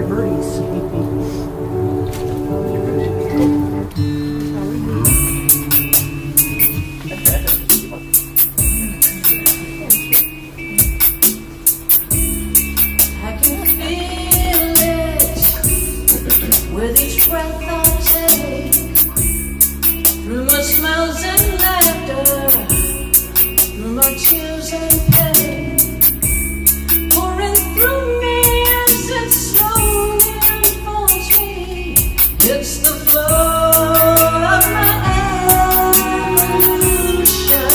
They're birdies. I can feel it with each breath I take, through my smiles and laughter, through my tears and pain, pouring through me as it slowly unfolds me. It's the flow of my evolution.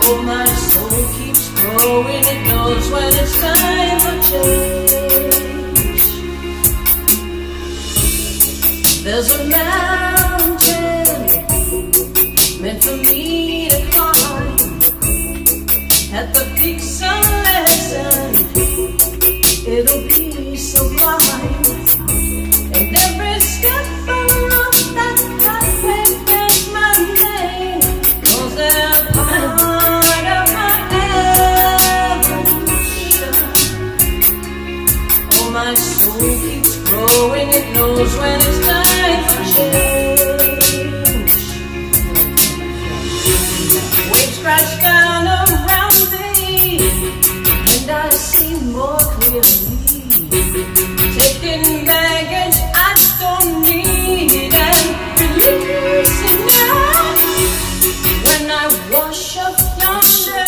Oh, my soul keeps growing, it knows when it's time for change. There's a mountain meant for me to climb. At the peak some lesson, it'll be sublime. And every step along that pathway bears my name, 'cause they're part of my evolution. Oh, my soul keeps growing, it knows when it's time for change. Waves crash down around me, and I see more clearly. Taking baggage I don't need and releasing it. When I wash up yonder,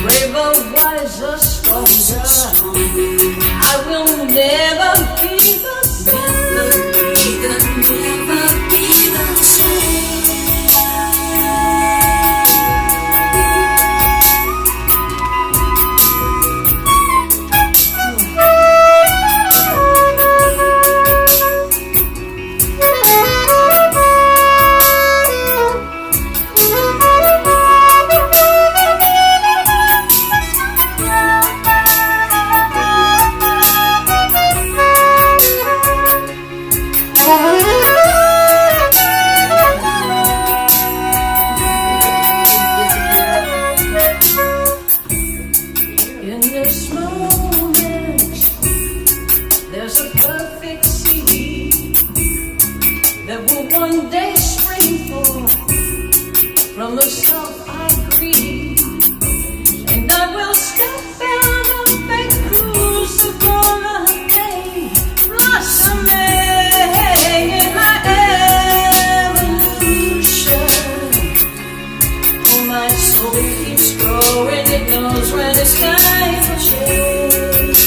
braver, wiser, stronger, I will never be the same. Never be the same. In this moment, there's a perfect seed that will one day spring forth from the self I breathe. And I will step out of a crucible a day, blossoming in my evolution. Oh, my soul keeps growing, it knows when it's time for change.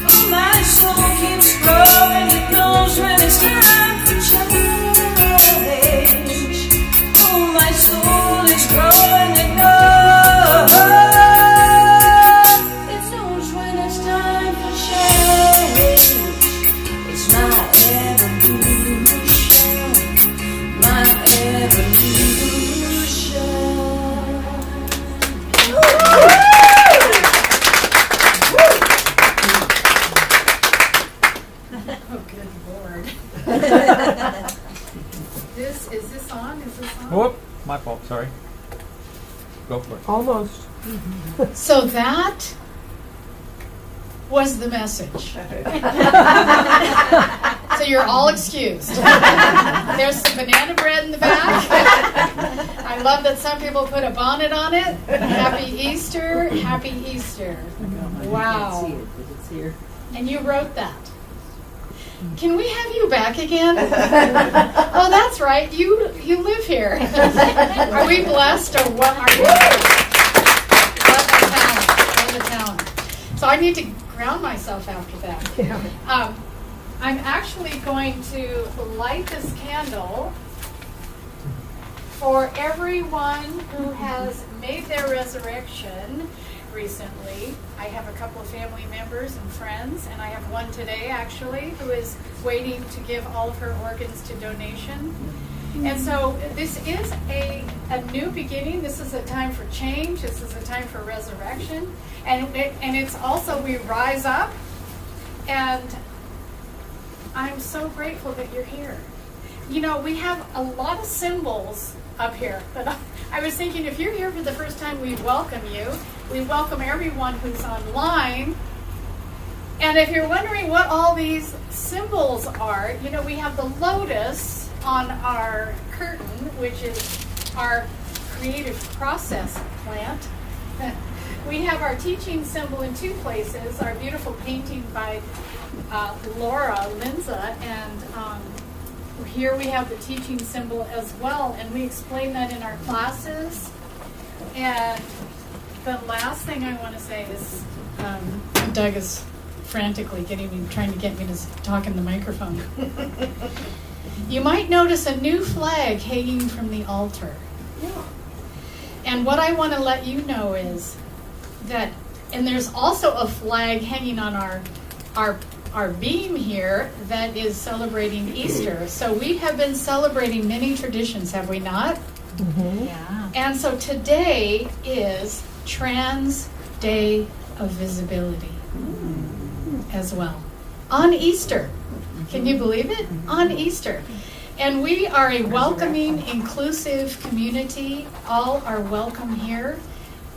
Oh, my soul keeps growing, it knows when it's time for change. Oh, my soul is growing, it knows when it's time for change. It's my evolution, my evolution. Oh, good Lord. Is this on? Whoop, my fault, sorry. Go for it. Almost. So that was the message. So you're all excused. There's some banana bread in the back. I love that some people put a bonnet on it. Happy Easter, happy Easter. Wow. It's here. And you wrote that. Can we have you back again? Oh, that's right. You live here. Are we blessed or what are we? Love the talent. Love the talent. So I need to ground myself after that. Yeah. I'm actually going to light this candle for everyone who has made their resurrection recently. I have a couple of family members and friends, and I have one today actually who is waiting to give all of her organs to donation. And so this is a new beginning. This is a time for change. This is a time for resurrection. And it's also we rise up. And I'm so grateful that you're here. You know, we have a lot of symbols up here, but I was thinking if you're here for the first time, we welcome you. We welcome everyone who's online. And if you're wondering what all these symbols are, you know, we have the lotus on our curtain, which is our creative process plant. We have our teaching symbol in two places, our beautiful painting by Laura Linza, and here we have the teaching symbol as well, and we explain that in our classes. And the last thing I want to say is, Doug is frantically trying to get me to talk in the microphone. You might notice a new flag hanging from the altar. Yeah. And what I want to let you know is that, and there's also a flag hanging on our beam here that is celebrating Easter. So we have been celebrating many traditions, have we not? Mm-hmm. Yeah. And so today is Trans Day of Visibility as well. On Easter. Can you believe it? On Easter. And we are a welcoming, inclusive community. All are welcome here.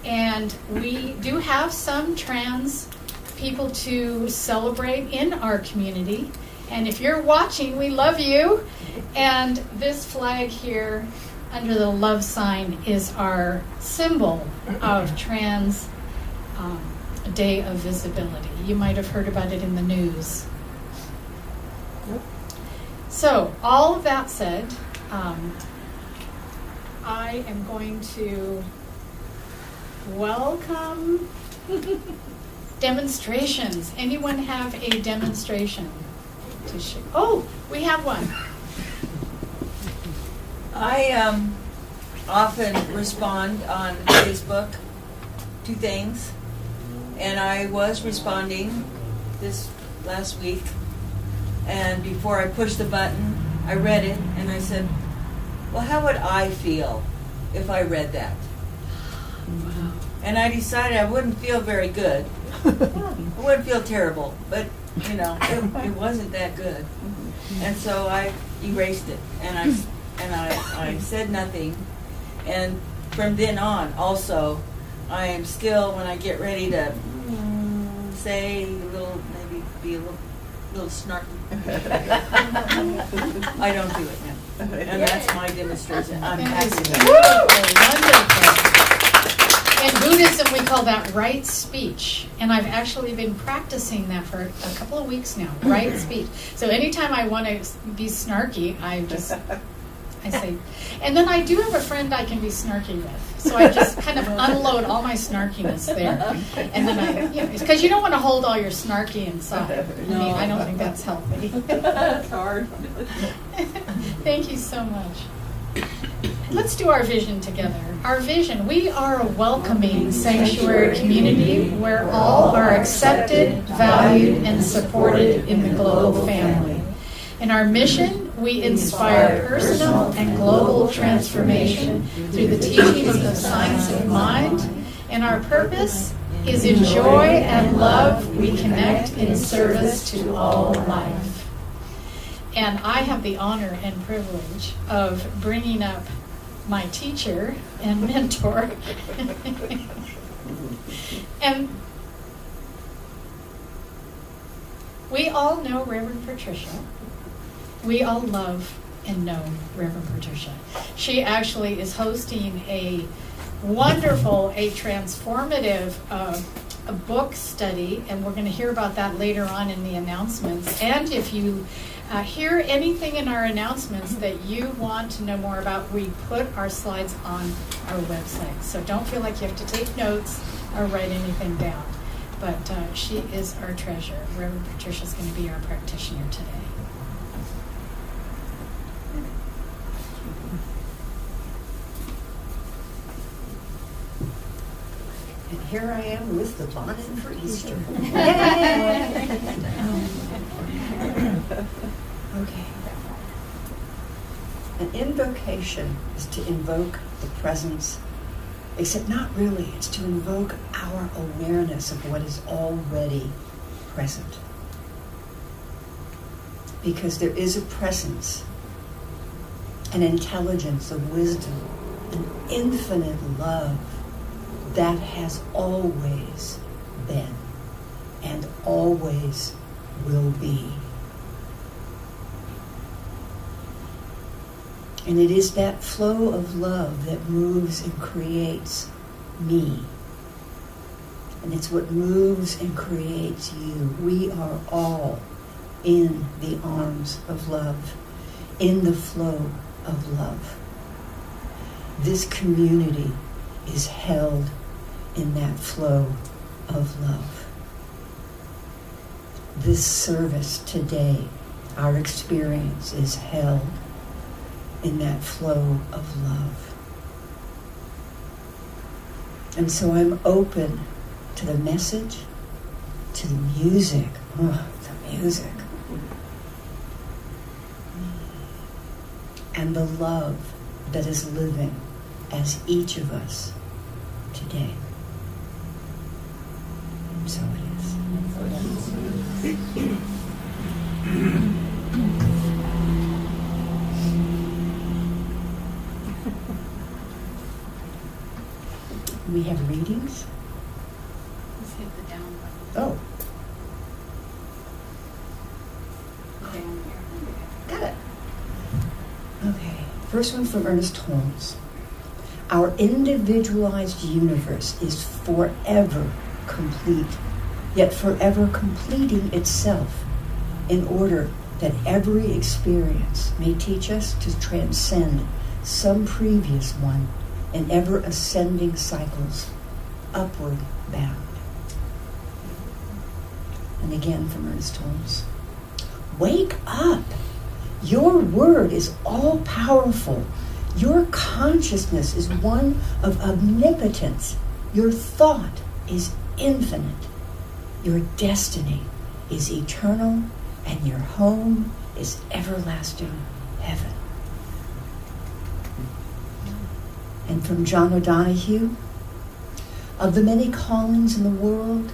And we do have some trans people to celebrate in our community. And if you're watching, we love you. And this flag here under the love sign is our symbol of Trans Day of Visibility. You might have heard about it in the news. So, all of that said, I am going to welcome demonstrations. Anyone have a demonstration to share? Oh, we have one. I often respond on Facebook to things, and I was responding this last week, and before I pushed the button, I read it, and I said, well, how would I feel if I read that? Wow. And I decided I wouldn't feel very good. I wouldn't feel terrible, but, you know, it wasn't that good. And so I erased it, and I said nothing. And from then on, also, I am still, when I get ready to say a little, maybe be a little snarky, I don't do it now. And that's my demonstration. I'm happy with it. Wonderful. In Buddhism, we call that right speech. And I've actually been practicing that for a couple of weeks now, right speech. So anytime I want to be snarky, I say, and then I do have a friend I can be snarky with. So I just kind of unload all my snarkiness there. And then because you don't want to hold all your snarky inside. I mean, I don't think that's healthy. That's hard. Thank you so much. Let's do our vision together. Our vision, we are a welcoming sanctuary community where all are accepted, valued, and supported in the global family. In our mission, we inspire personal and global transformation through the teachings of science of mind, and our purpose is in joy and love we connect in service to all life. And I have the honor and privilege of bringing up my teacher and mentor. And we all know Reverend Patricia. We all love and know Reverend Patricia. She actually is hosting a wonderful, a transformative a book study, and we're going to hear about that later on in the announcements. And if you hear anything in our announcements that you want to know more about, we put our slides on our website. So don't feel like you have to take notes or write anything down. But she is our treasure. Reverend Patricia is going to be our practitioner today. And here I am with the bonnet for Easter. Okay. An invocation is to invoke the presence, except not really. It's to invoke our awareness of what is already present. Because there is a presence, an intelligence, a wisdom, an infinite love that has always been and always will be. And it is that flow of love that moves and creates me. And it's what moves and creates you. We are all in the arms of love, in the flow of love. This community is held in that flow of love. This service today, our experience, is held in that flow of love. And so I'm open to the message, to the music. Oh, the music. And the love that is living as each of us today. So it is. We have readings. Let's hit the down button. Oh, Down here. got it. Okay, first one from Ernest Holmes. Our individualized universe is forever complete, yet forever completing itself in order that every experience may teach us to transcend some previous one in ever ascending cycles, upward bound. And again from Ernest Holmes. Wake up! Your word is all powerful. Your consciousness is one of omnipotence. Your thought is infinite. Your destiny is eternal, and your home is everlasting heaven. And from John O'Donohue, of the many callings in the world,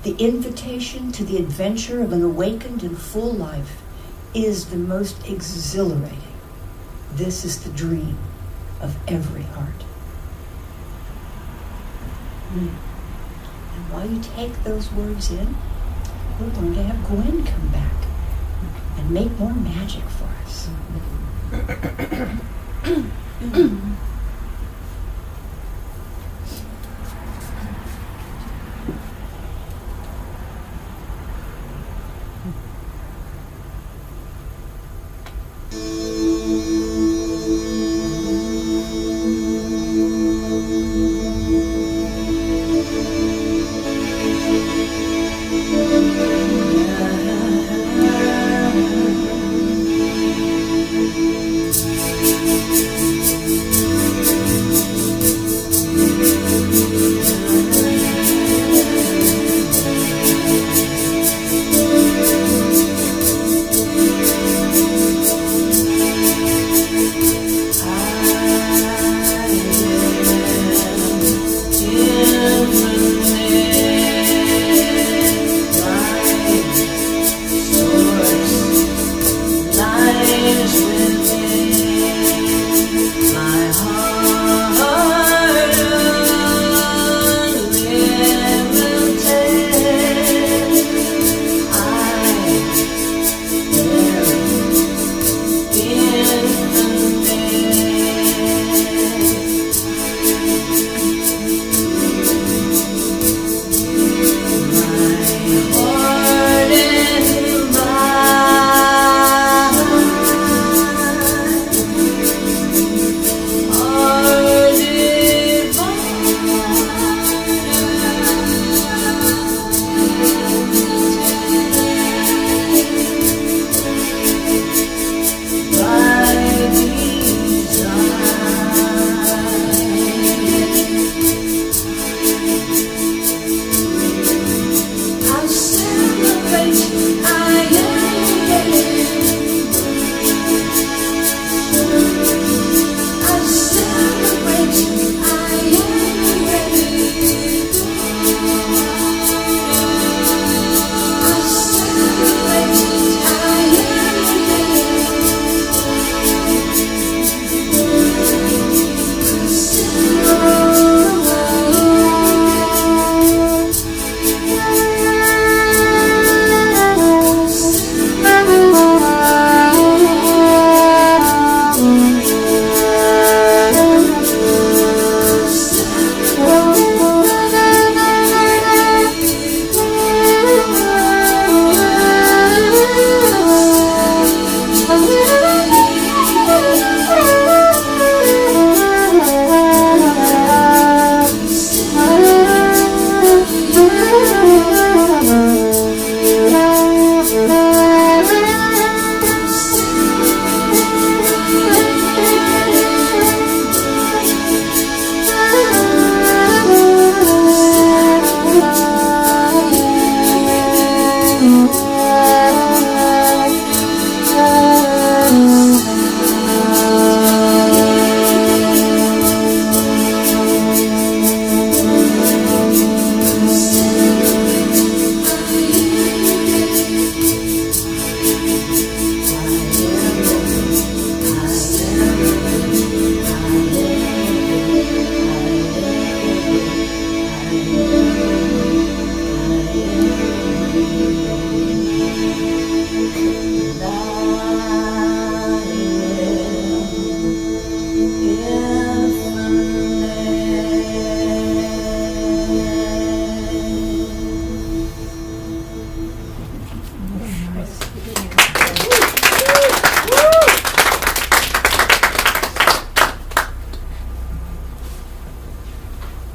the invitation to the adventure of an awakened and full life is the most exhilarating. This is the dream of every heart. And while you take those words in, we're going to have Gwen come back and make more magic for us.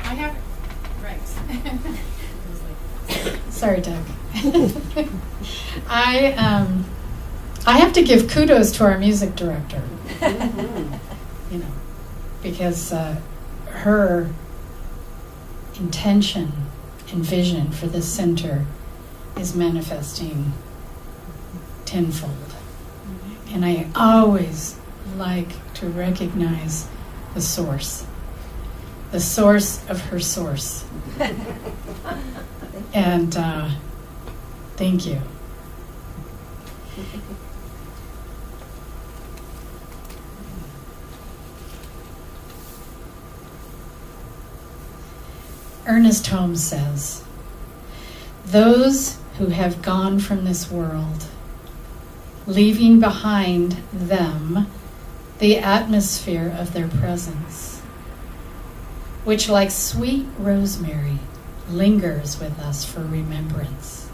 I have, right. Sorry, Doug. I have to give kudos to our music director. You know, because her intention and vision for this center is manifesting tenfold. And I always like to recognize the source of her source. And thank you. Ernest Holmes says, "Those who have gone from this world, leaving behind them the atmosphere of their presence, which like sweet rosemary lingers with us for remembrance.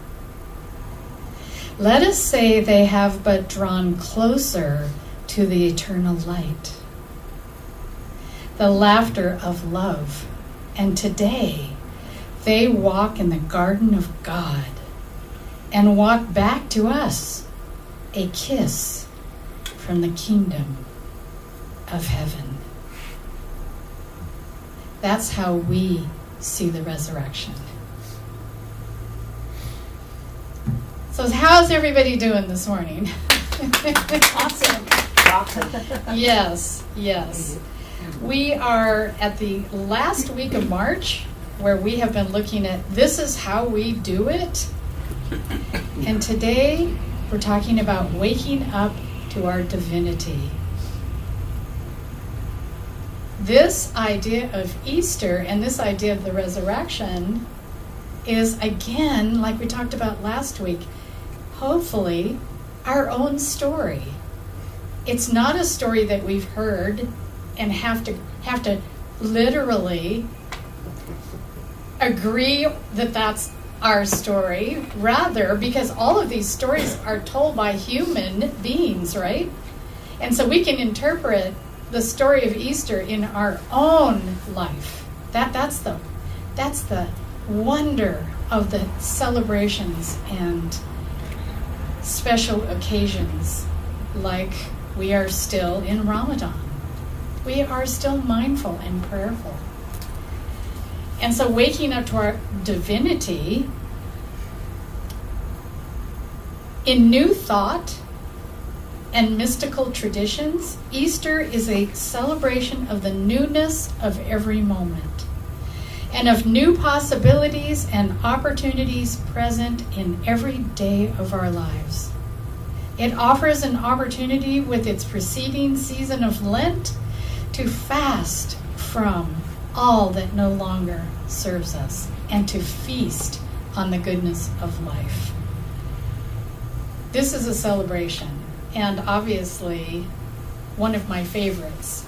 Let us say they have but drawn closer to the eternal light, the laughter of love, and today they walk in the garden of God and walk back to us a kiss from the kingdom of heaven." That's how we see the resurrection. So how's everybody doing this morning? Awesome. Yes. We are at the last week of March, where we have been looking at this is how we do it. And today we're talking about waking up to our divinity. This idea of Easter and this idea of the resurrection is, again, like we talked about last week, hopefully our own story. It's not a story that we've heard and have to literally agree that that's our story. Rather, because all of these stories are told by human beings, right? And so we can interpret the story of Easter in our own life. That's the wonder of the celebrations and special occasions, like we are still in Ramadan. We are still mindful and prayerful. And so waking up to our divinity in new thought and mystical traditions, Easter is a celebration of the newness of every moment and of new possibilities and opportunities present in every day of our lives. It offers an opportunity with its preceding season of Lent to fast from all that no longer serves us and to feast on the goodness of life. This is a celebration, and obviously one of my favorites.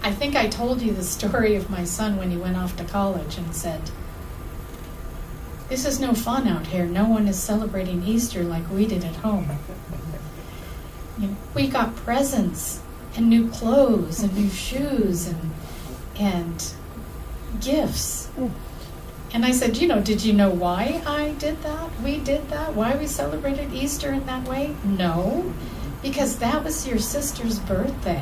I think I told you the story of my son when he went off to college and said, "This is no fun out here. No one is celebrating Easter like we did at home. You know, we got presents and new clothes and new shoes and gifts." And I said, did you know why I did that? We did that? Why we celebrated Easter in that way? No, because that was your sister's birthday.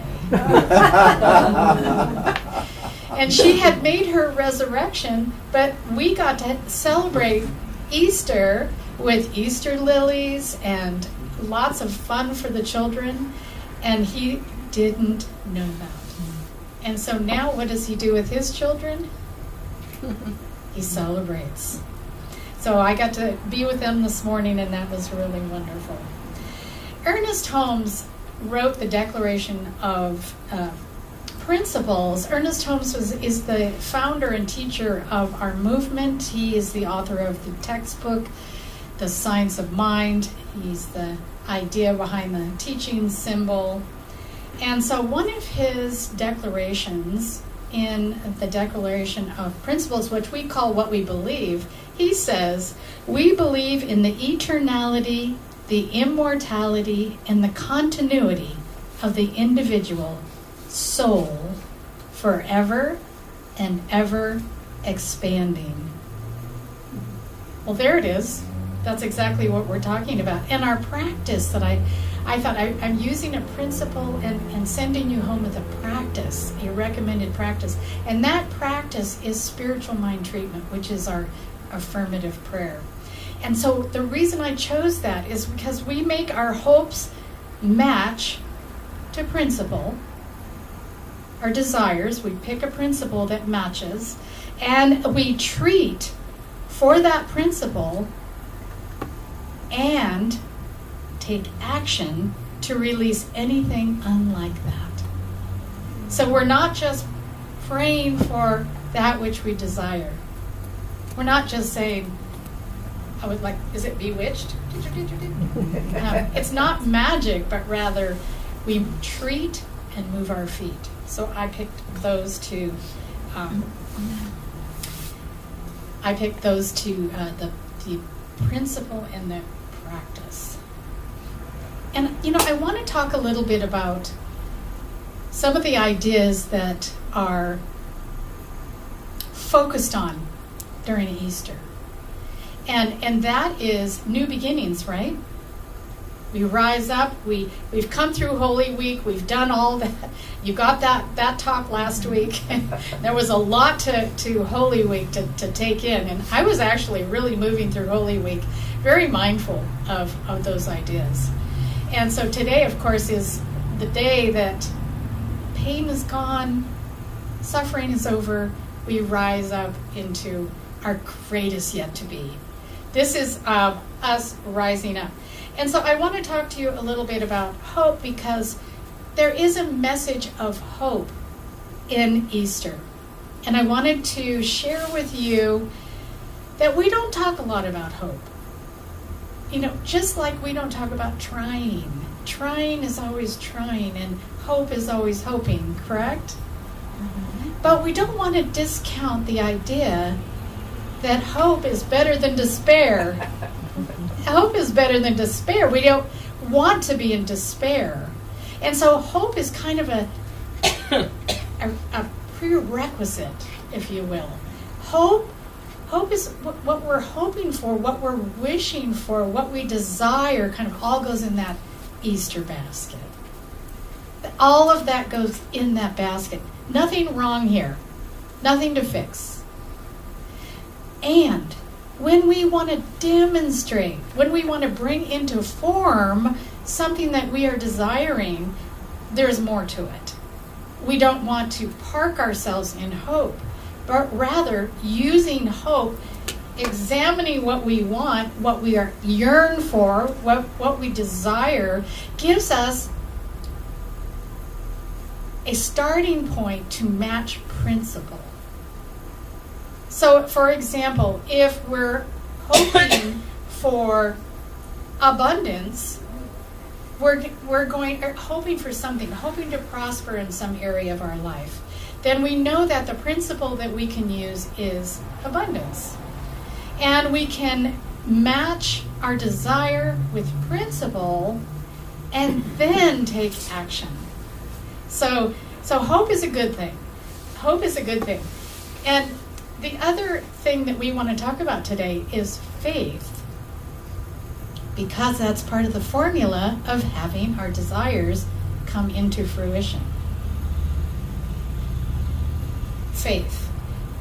And she had made her resurrection, but we got to celebrate Easter with Easter lilies and lots of fun for the children, and he didn't know that. And so now what does he do with his children? He celebrates. So I got to be with them this morning, and that was really wonderful. Ernest Holmes wrote the Declaration of Principles. Ernest Holmes is the founder and teacher of our movement. He is the author of the textbook, The Science of Mind. He's the idea behind the teaching symbol. And so one of his declarations in the Declaration of Principles, which we call What We Believe, he says, "We believe in the eternality, the immortality, and the continuity of the individual soul, forever and ever expanding." Well, there it is. That's exactly what we're talking about. And our practice that I thought I'm using a principle and sending you home with a practice, a recommended practice. And that practice is spiritual mind treatment, which is our affirmative prayer. And so the reason I chose that is because we make our hopes match to principle, our desires. We pick a principle that matches, and we treat for that principle and take action to release anything unlike that. So we're not just praying for that which we desire. We're not just saying, I would like, is it bewitched? It's not magic, but rather we treat and move our feet. So I picked those two. The principle and the practice. And I want to talk a little bit about some of the ideas that are focused on during Easter. And that is new beginnings, right? We rise up, we've come through Holy Week, we've done all that. You got that talk last week. There was a lot to Holy Week to take in. And I was actually really moving through Holy Week, very mindful of those ideas. And so today, of course, is the day that pain is gone, suffering is over, we rise up into our greatest yet to be. This is us rising up. And so I want to talk to you a little bit about hope, because there is a message of hope in Easter. And I wanted to share with you that we don't talk a lot about hope. Just like we don't talk about trying. Trying is always trying, and hope is always hoping, correct? Mm-hmm. But we don't want to discount the idea that hope is better than despair. Hope is better than despair. We don't want to be in despair. And so hope is kind of a prerequisite, if you will. Hope is what we're hoping for, what we're wishing for, what we desire, kind of all goes in that Easter basket. All of that goes in that basket. Nothing wrong here. Nothing to fix. And when we want to demonstrate, when we want to bring into form something that we are desiring, there's more to it. We don't want to park ourselves in hope, but rather using hope, examining what we want, what we yearn for, what we desire, gives us a starting point to match principle. So, for example, if we're hoping for abundance, we're hoping for something, hoping to prosper in some area of our life, then we know that the principle that we can use is abundance. And we can match our desire with principle and then take action. So hope is a good thing. Hope is a good thing. And the other thing that we want to talk about today is faith, because that's part of the formula of having our desires come into fruition. Faith.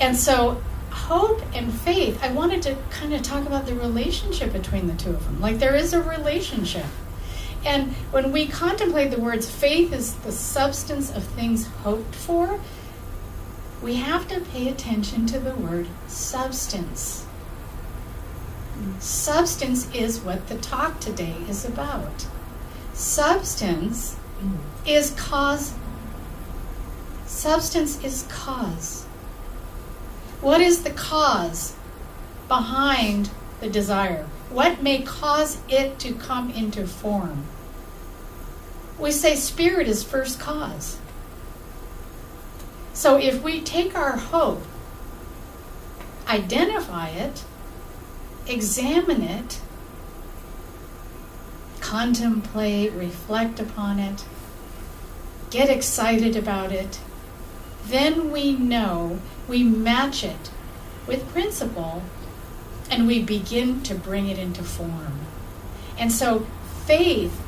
And so hope and faith, I wanted to kind of talk about the relationship between the two of them. Like there is a relationship. And when we contemplate the words, faith is the substance of things hoped for, we have to pay attention to the word substance. Substance is what the talk today is about. Substance is cause. Substance is cause. What is the cause behind the desire? What may cause it to come into form? We say spirit is first cause. So if we take our hope, identify it, examine it, contemplate, reflect upon it, get excited about it, then we know, we match it with principle, and we begin to bring it into form. And so faith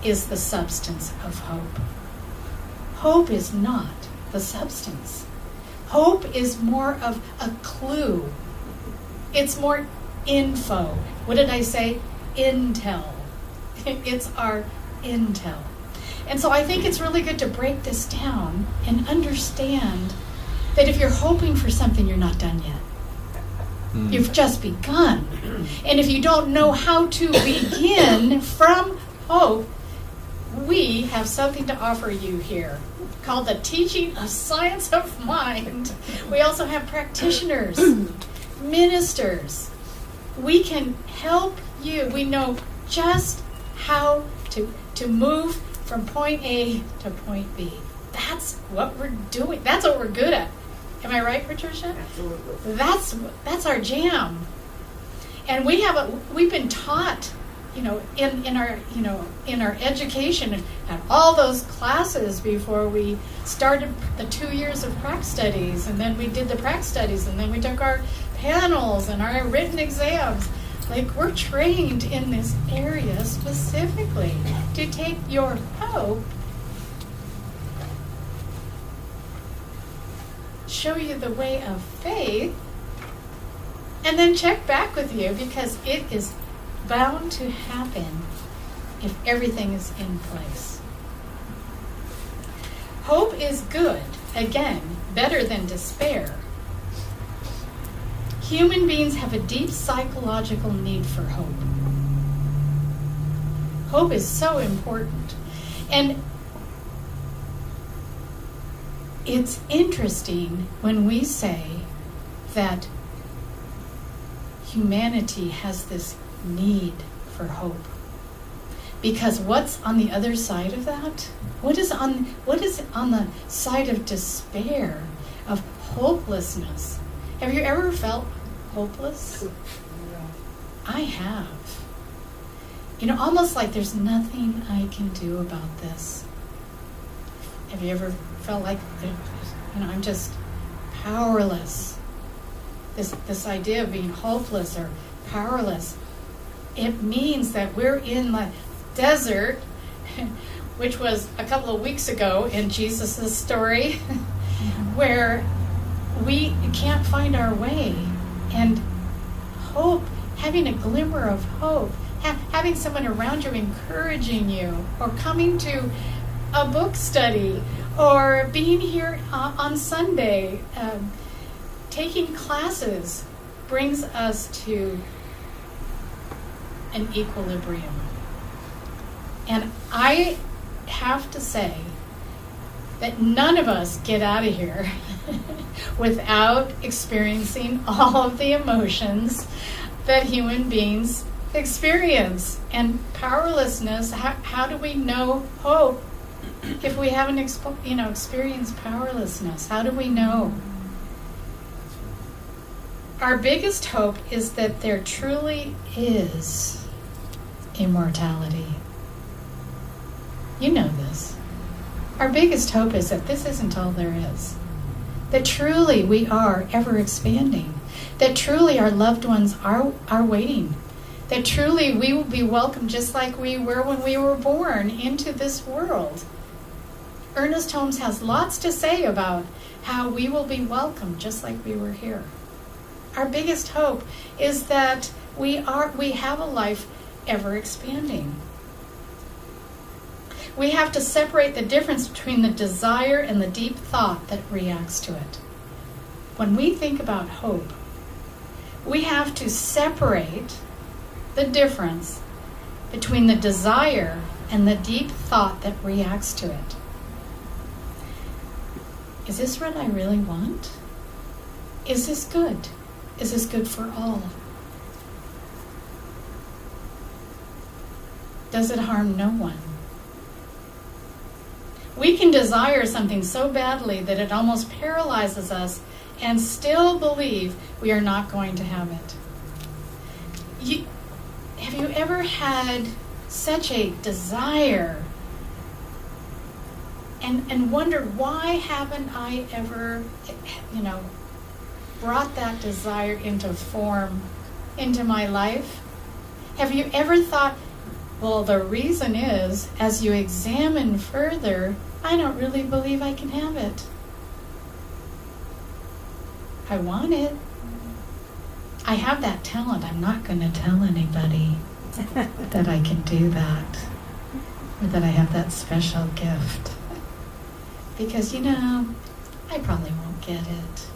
is the substance of hope. Hope is not the substance. Hope is more of a clue. It's more info. What did I say? Intel. It's our intel. And so I think it's really good to break this down and understand that if you're hoping for something, you're not done yet. You've just begun. And if you don't know how to begin from hope, we have something to offer you here called the Teaching of Science of Mind. We also have practitioners, ministers. We can help you. We know just how to move from point A to point B. That's what we're doing. That's what we're good at. Am I right, Patricia? Absolutely. That's our jam. And we've been taught, in our education and had all those classes before we started the 2 years of prac studies, and then we did the prac studies, and then we took our panels and our written exams. Like, we're trained in this area specifically to take your hope, show you the way of faith, and then check back with you, because it is bound to happen if everything is in place. Hope is good, again, better than despair. Human beings have a deep psychological need for hope. Hope is so important. And it's interesting when we say that humanity has this need for hope. Because what's on the other side of that? What is on the side of despair, of hopelessness? Have you ever felt hopeless? I have. Almost like there's nothing I can do about this. Have you ever felt like, I'm just powerless? This idea of being hopeless or powerless, it means that we're in the desert, which was a couple of weeks ago in Jesus' story, where we can't find our way. And hope, having a glimmer of hope, having someone around you encouraging you, or coming to a book study, or being here on Sunday, taking classes, brings us to an equilibrium. And I have to say that none of us get out of here without experiencing all of the emotions that human beings experience. And powerlessness, how do we know hope if we haven't experienced powerlessness? How do we know? Our biggest hope is that there truly is immortality. You know this. Our biggest hope is that this isn't all there is. That truly we are ever expanding. That truly our loved ones are waiting. That truly we will be welcomed just like we were when we were born into this world. Ernest Holmes has lots to say about how we will be welcomed just like we were here. Our biggest hope is that we have a life ever expanding. We have to separate the difference between the desire and the deep thought that reacts to it. When we think about hope, we have to separate the difference between the desire and the deep thought that reacts to it. Is this what I really want? Is this good? Is this good for all? Does it harm no one? We can desire something so badly that it almost paralyzes us and still believe we are not going to have it. Have you ever had such a desire and wondered, why haven't I ever, brought that desire into form into my life? Have you ever thought, well, the reason is, as you examine further, I don't really believe I can have it. I want it. I have that talent. I'm not going to tell anybody that I can do that, or that I have that special gift. Because, I probably won't get it.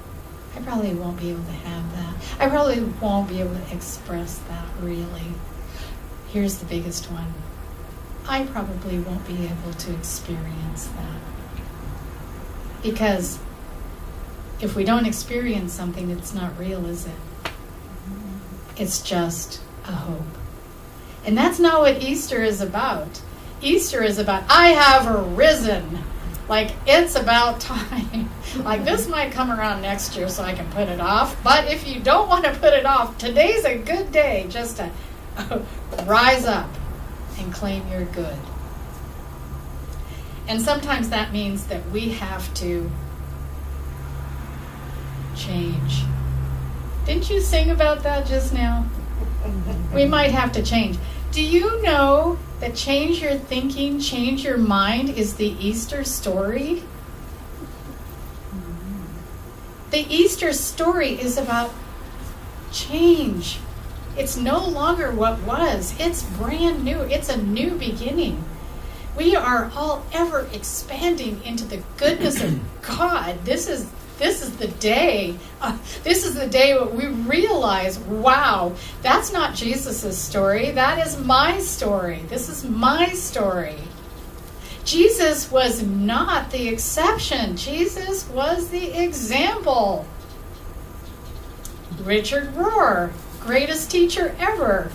I probably won't be able to have that. I probably won't be able to express that really. Here's the biggest one. I probably won't be able to experience that. Because if we don't experience something, it's not real, is it? It's just a hope. And that's not what Easter is about. Easter is about, I have arisen. Like, it's about time. Like, this might come around next year so I can put it off. But if you don't want to put it off, today's a good day just to rise up and claim your good. And sometimes that means that we have to change. Didn't you sing about that just now? We might have to change. Do you know that change your thinking, change your mind is the Easter story? The Easter story is about change. It's no longer what was. It's brand new. It's a new beginning. We are all ever expanding into the goodness of God. This is the day. This is the day when we realize, wow, that's not Jesus' story. That is my story. This is my story. Jesus was not the exception. Jesus was the example. Richard Rohr, greatest teacher ever.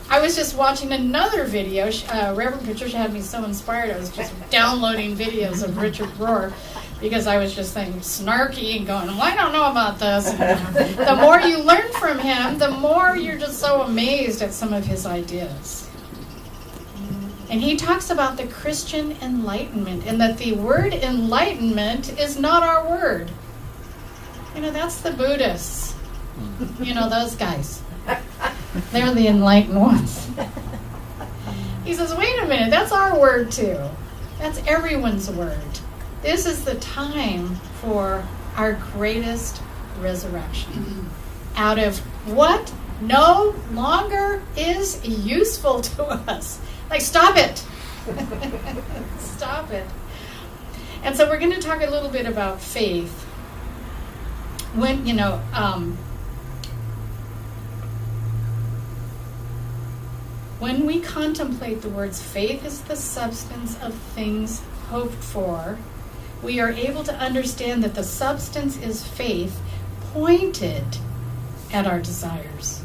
I was just watching another video. Reverend Patricia had me so inspired. I was just downloading videos of Richard Rohr because I was just thinking snarky and going, well, I don't know about this. The more you learn from him, the more you're just so amazed at some of his ideas. And he talks about the Christian enlightenment and that the word enlightenment is not our word. That's the Buddhists. Those guys. They're the enlightened ones. He says, wait a minute, that's our word too. That's everyone's word. This is the time for our greatest resurrection. Out of what no longer is useful to us. Like, stop it. Stop it. And so we're going to talk a little bit about faith. When, when we contemplate the words, faith is the substance of things hoped for, we are able to understand that the substance is faith pointed at our desires.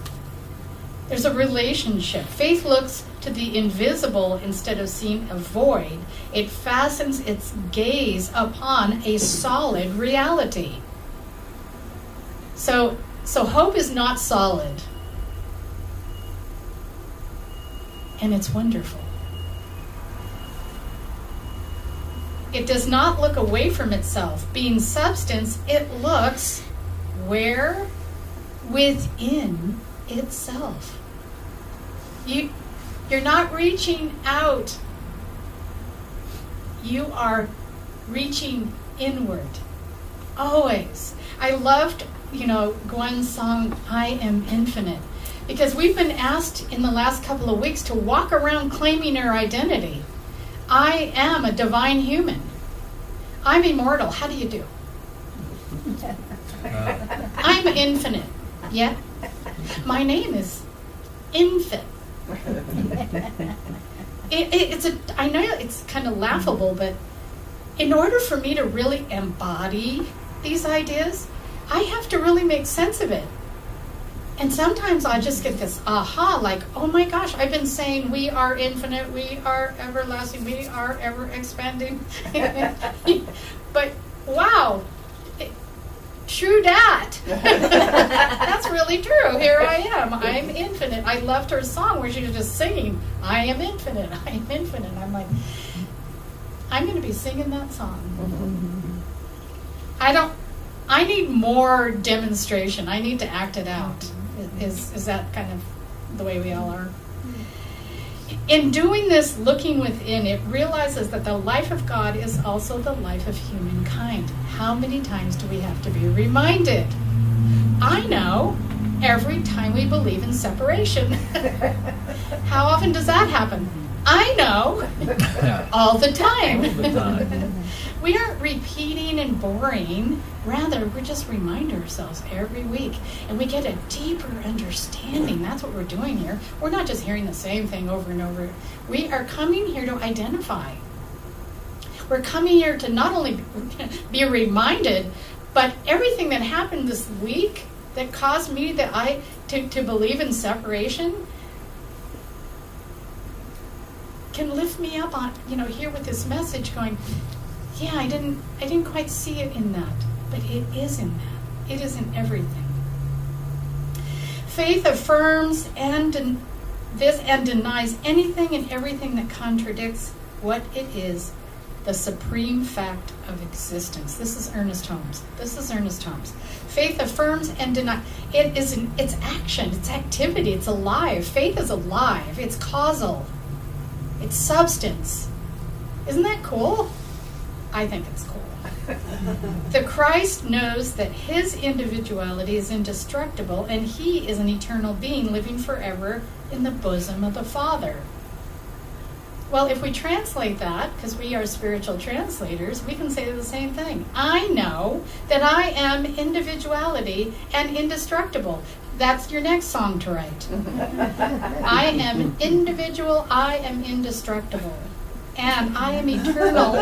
There's a relationship. Faith looks to the invisible instead of seeing a void. It fastens its gaze upon a solid reality. So hope is not solid. And it's wonderful. It does not look away from itself. Being substance, it looks where? Within itself. You're not reaching out. You are reaching inward. Always. I loved Gwen's song, I Am Infinite. Because we've been asked in the last couple of weeks to walk around claiming our identity. I am a divine human. I'm immortal. How do you do? I'm infinite. Yeah? My name is Infant. I know it's kind of laughable, but in order for me to really embody these ideas, I have to really make sense of it. And sometimes I just get this aha, like, oh my gosh, I've been saying we are infinite, we are everlasting, we are ever expanding. But wow, true dat. That's really true. Here I am. I'm infinite. I loved her song where she was just singing, I am infinite, I am infinite. I'm like, I'm going to be singing that song. I need more demonstration. I need to act it out. Is that kind of the way we all are? In doing this, looking within, it realizes that the life of God is also the life of humankind. How many times do we have to be reminded? I know, every time we believe in separation. How often does that happen? I know, all the time. All the time. We aren't repeating and boring. Rather, we just remind ourselves every week. And we get a deeper understanding. That's what we're doing here. We're not just hearing the same thing over and over. We are coming here to identify. We're coming here to not only be reminded, but everything that happened this week that caused me to believe in separation can lift me up on, here with this message going, yeah, I didn't quite see it in that, but it is in that. It is in everything. Faith affirms and denies anything and everything that contradicts what it is, the supreme fact of existence. This is Ernest Holmes. Faith affirms and denies. It's action, it's activity, it's alive. Faith is alive, it's causal, it's substance. Isn't that cool? I think it's cool. The Christ knows that his individuality is indestructible and he is an eternal being living forever in the bosom of the Father. Well, if we translate that, because we are spiritual translators, we can say the same thing. I know that I am individuality and indestructible. That's your next song to write. I am individual, I am indestructible. And I am eternal,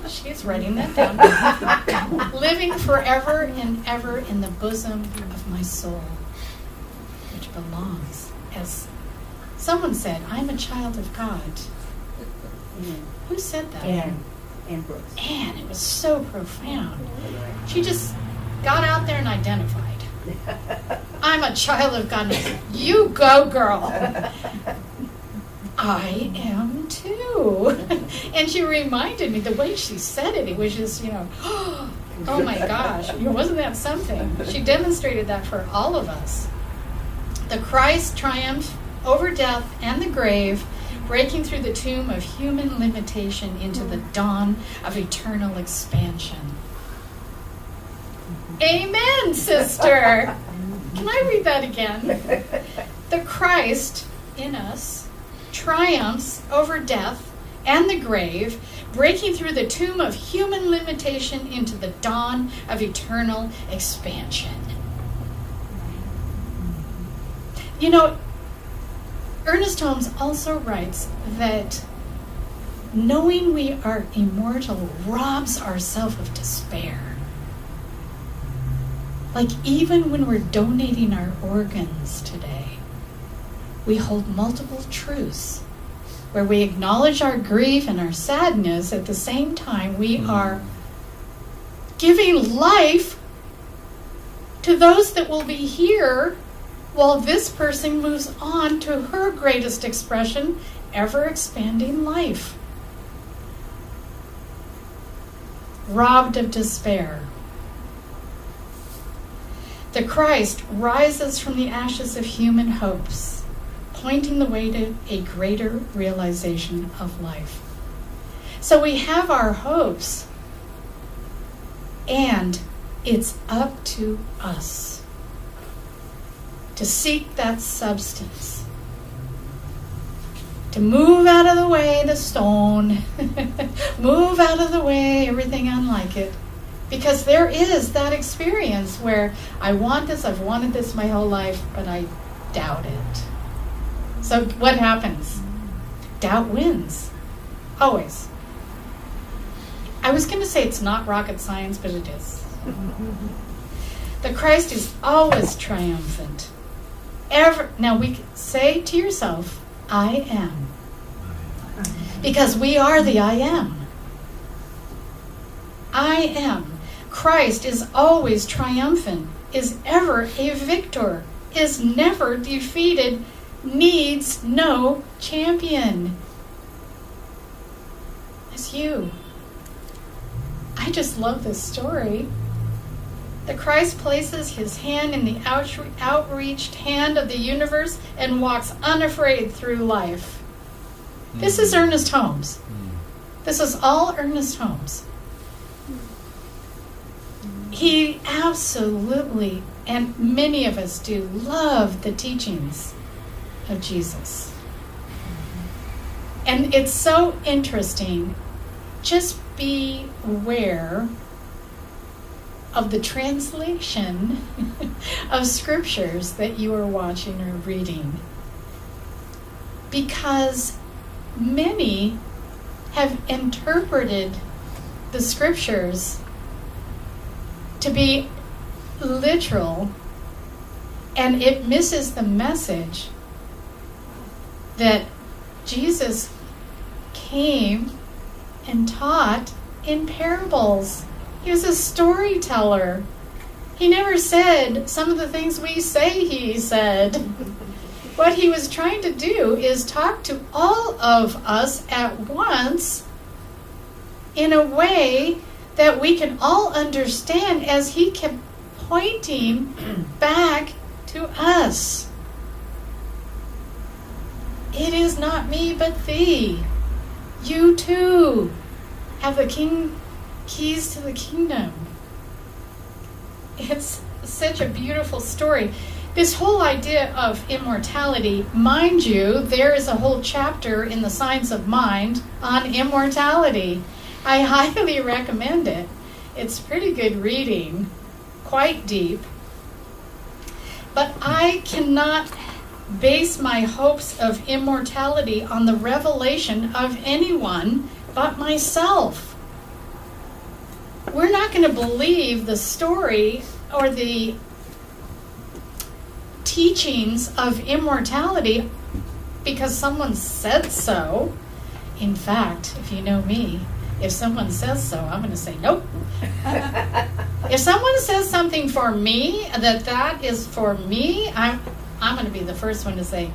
she's writing that down, living forever and ever in the bosom of my soul, which belongs, as someone said, I'm a child of God. Who said that? Anne Brooks. Anne, it was so profound. She just got out there and identified. I'm a child of God. You go, girl. I am too. And she reminded me, the way she said it, it was just, oh my gosh, wasn't that something? She demonstrated that for all of us. The Christ triumphed over death and the grave, breaking through the tomb of human limitation into the dawn of eternal expansion. Amen, sister. Can I read that again? The Christ in us triumphs over death and the grave, breaking through the tomb of human limitation into the dawn of eternal expansion. Ernest Holmes also writes that knowing we are immortal robs ourselves of despair. Like even when we're donating our organs today, we hold multiple truths where we acknowledge our grief and our sadness. At the same time, we are giving life to those that will be here while this person moves on to her greatest expression, ever-expanding life. Robbed of despair. The Christ rises from the ashes of human hopes, pointing the way to a greater realization of life. So we have our hopes, and It's up to us to seek that substance, to move out of the way the stone, move out of the way everything unlike it. Because there is that experience where I want this, I've wanted this my whole life, but I doubt it. So what happens? Doubt wins. Always. I was going to say it's not rocket science, but it is. The Christ is always triumphant. Now we say to yourself, I am. Because we are the I am. I am. Christ is always triumphant, is ever a victor, is never defeated, needs no champion. It's you. I just love this story. The Christ places his hand in the outreached hand of the universe and walks unafraid through life. This is Ernest Holmes. This is all Ernest Holmes. He absolutely, and many of us do, love the teachings of Jesus. And it's so interesting. Just be aware of the translation of scriptures that you are watching or reading. Because many have interpreted the scriptures to be literal, and it misses the message that Jesus came and taught in parables. He was a storyteller. He never said some of the things we say he said. What he was trying to do is talk to all of us at once in a way that we can all understand, as he kept pointing back to us. It is not me but thee. You too have the keys to the kingdom. It's such a beautiful story. This whole idea of immortality, mind you, there is a whole chapter in the Science of Mind on immortality. I highly recommend it. It's pretty good reading, quite deep. But I cannot base my hopes of immortality on the revelation of anyone but myself. We're not going to believe the story or the teachings of immortality because someone said so. In fact, if you know me, if someone says so, I'm going to say nope. If someone says something for me, that is for me, I'm going to be the first one to say,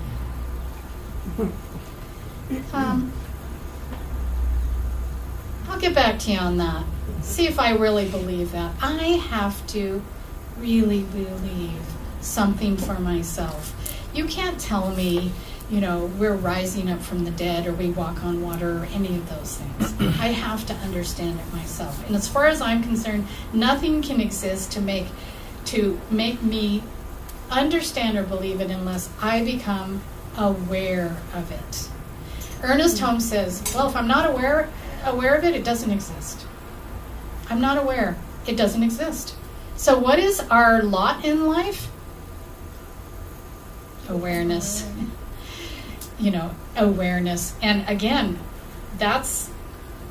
I'll get back to you on that. See if I really believe that. I have to really believe something for myself. You can't tell me, we're rising up from the dead or we walk on water or any of those things. I have to understand it myself. And as far as I'm concerned, nothing can exist to make me understand or believe it unless I become aware of it. Ernest Holmes says, well, if I'm not aware of it, it doesn't exist. I'm not aware. It doesn't exist. So what is our lot in life? Awareness. Awareness. And again, that's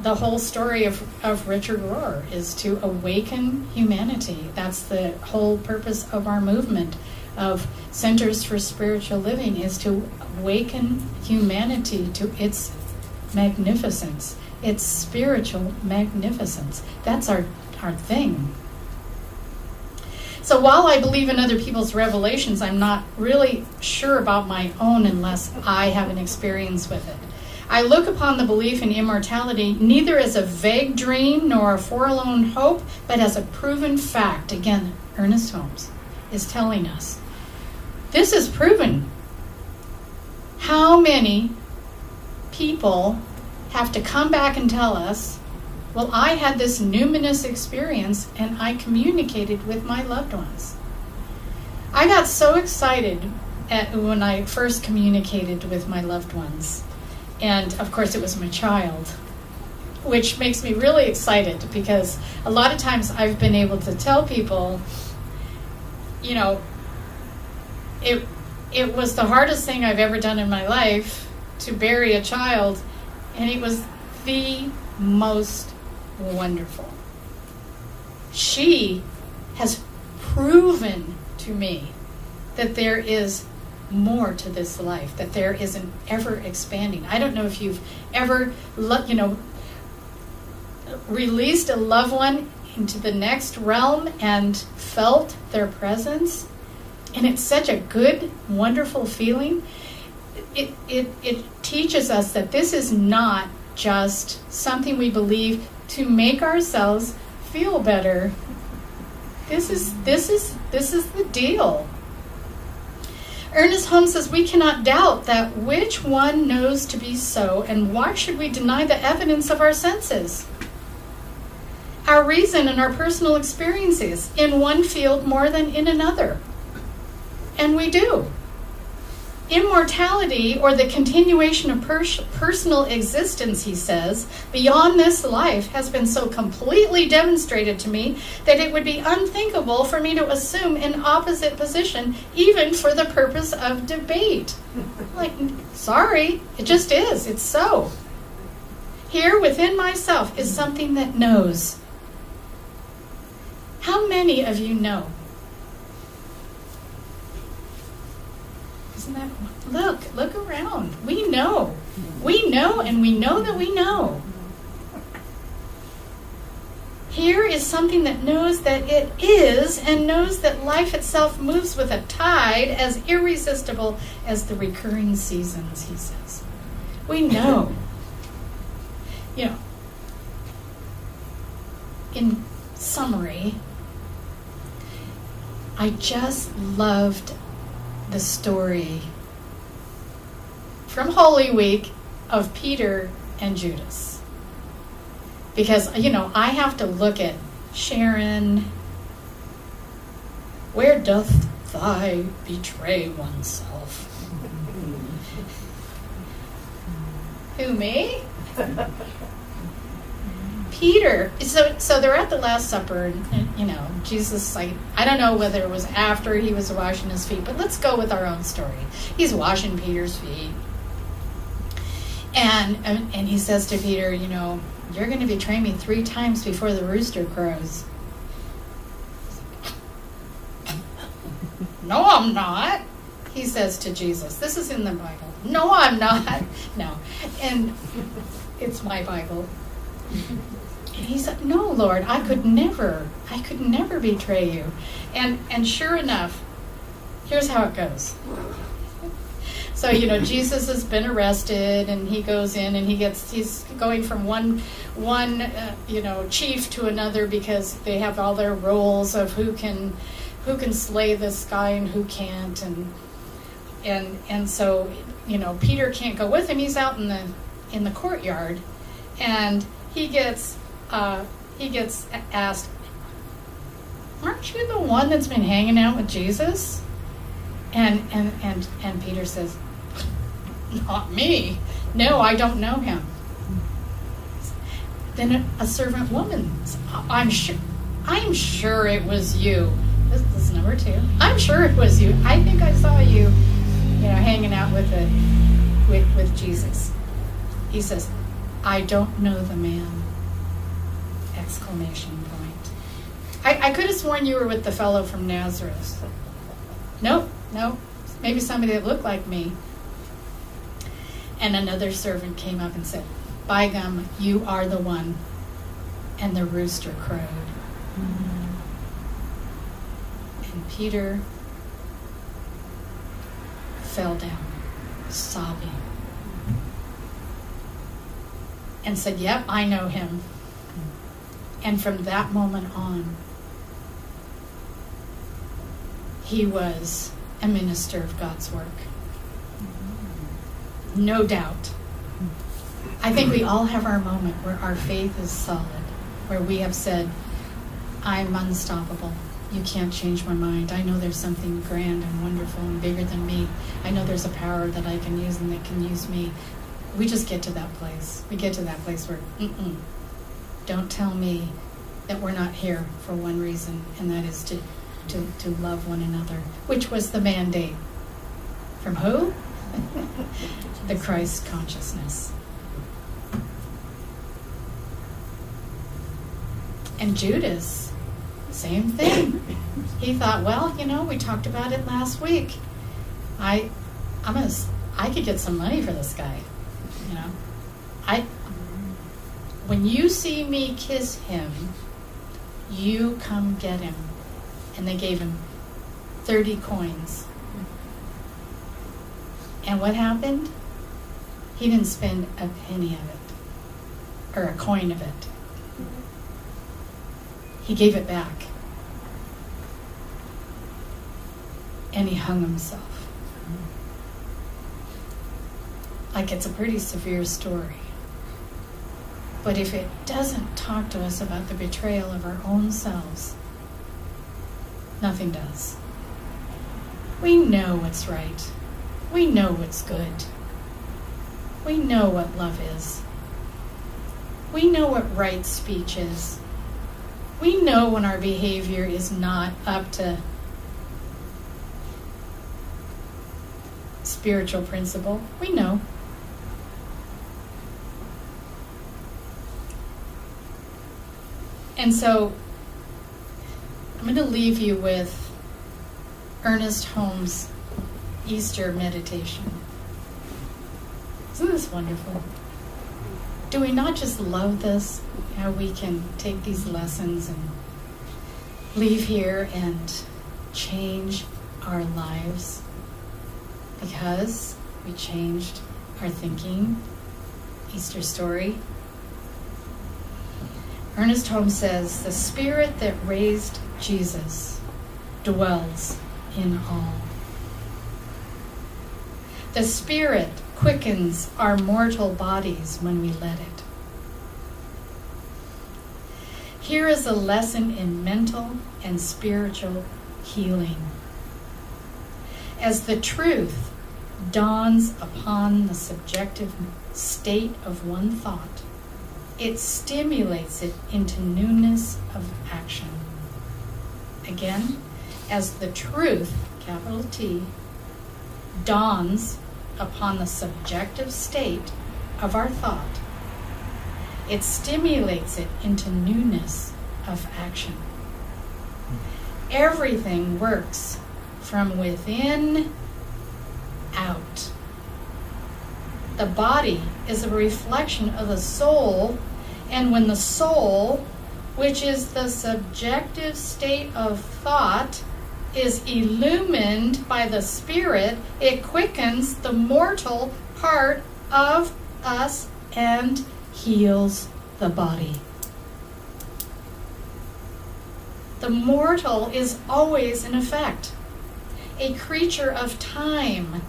the whole story of Richard Rohr, is to awaken humanity. That's the whole purpose of our movement of Centers for Spiritual Living, is to awaken humanity to its magnificence, its spiritual magnificence. That's our thing. So while I believe in other people's revelations, I'm not really sure about my own unless I have an experience with it. I look upon the belief in immortality neither as a vague dream nor a forlorn hope, but as a proven fact. Again, Ernest Holmes is telling us. This is proven. How many people have to come back and tell us Well, I had this numinous experience, and I communicated with my loved ones. I got so excited when I first communicated with my loved ones. And, of course, it was my child, which makes me really excited because a lot of times I've been able to tell people, you know, it was the hardest thing I've ever done in my life to bury a child, and it was the most wonderful. She has proven to me that there is more to this life, that there is an ever expanding. I don't know if you've ever, released a loved one into the next realm and felt their presence, and it's such a good, wonderful feeling. It teaches us that this is not just something we believe to make ourselves feel better. This is the deal. Ernest Holmes says, we cannot doubt that which one knows to be so, and why should we deny the evidence of our senses? Our reason and our personal experiences in one field more than in another. And we do. Immortality, or the continuation of personal existence, he says, beyond this life has been so completely demonstrated to me that it would be unthinkable for me to assume an opposite position, even for the purpose of debate. Like, sorry, it just is. It's so. Here within myself is something that knows. How many of you know? Isn't that, look around. We know. We know, and we know that we know. Here is something that knows that it is, and knows that life itself moves with a tide as irresistible as the recurring seasons, he says. We know. You know, in summary, I just loved the story from Holy Week of Peter and Judas. Because, I have to look at Sharon. Where doth thy betray oneself? Who, me? Peter, so they're at the Last Supper, and Jesus, I don't know whether it was after he was washing his feet, but let's go with our own story. He's washing Peter's feet. And he says to Peter, you're going to betray me 3 times before the rooster crows. No, I'm not, he says to Jesus. This is in the Bible. No, I'm not. No. And it's my Bible. And he said, no, Lord, I could never betray you. And sure enough, here's how it goes. So, Jesus has been arrested, and he goes in, and he's going from one chief to another, because they have all their roles of who can slay this guy and who can't, and so Peter can't go with him. He's out in the courtyard, and he gets asked, aren't you the one that's been hanging out with Jesus? And Peter says, not me. No, I don't know him. Then a servant woman says, I'm sure it was you. This is number 2. I'm sure it was you. I think I saw you, hanging out with Jesus. He says, I don't know the man. Exclamation point. I could have sworn you were with the fellow from Nazareth. Nope. Maybe somebody that looked like me. And another servant came up and said, by gum, you are the one. And the rooster crowed. And Peter fell down, sobbing. And said, yep, I know him. And from that moment on, he was a minister of God's work. No doubt. I think we all have our moment where our faith is solid. where we have said, I'm unstoppable. You can't change my mind. I know there's something grand and wonderful and bigger than me. I know there's a power that I can use and that can use me. We just get to that place. We get to that place where, don't tell me that we're not here for one reason, and that is to love one another, which was the mandate. From who? The Christ consciousness. And Judas, same thing. He thought, well, we talked about it last week. I could get some money for this guy. When you see me kiss him, you come get him. And they gave him 30 coins. And what happened? He didn't spend a penny of it, or a coin of it. He gave it back. And he hung himself. Like, it's a pretty severe story. But if it doesn't talk to us about the betrayal of our own selves, nothing does. We know what's right. We know what's good. We know what love is. We know what right speech is. We know when our behavior is not up to spiritual principle. We know. And so I'm going to leave you with Ernest Holmes' Easter meditation. Isn't this wonderful? Do we not just love this? How we can take these lessons and leave here and change our lives because we changed our thinking. Easter story. Ernest Holmes says, the spirit that raised Jesus dwells in all. The spirit quickens our mortal bodies when we let it. Here is a lesson in mental and spiritual healing. As the truth dawns upon the subjective state of one thought, it stimulates it into newness of action. Again, as the truth, capital T, dawns upon the subjective state of our thought, it stimulates it into newness of action. Everything works from within out. The body is a reflection of the soul, and when the soul, which is the subjective state of thought, is illumined by the Spirit, it quickens the mortal part of us and heals the body. The mortal is always in effect, a creature of time,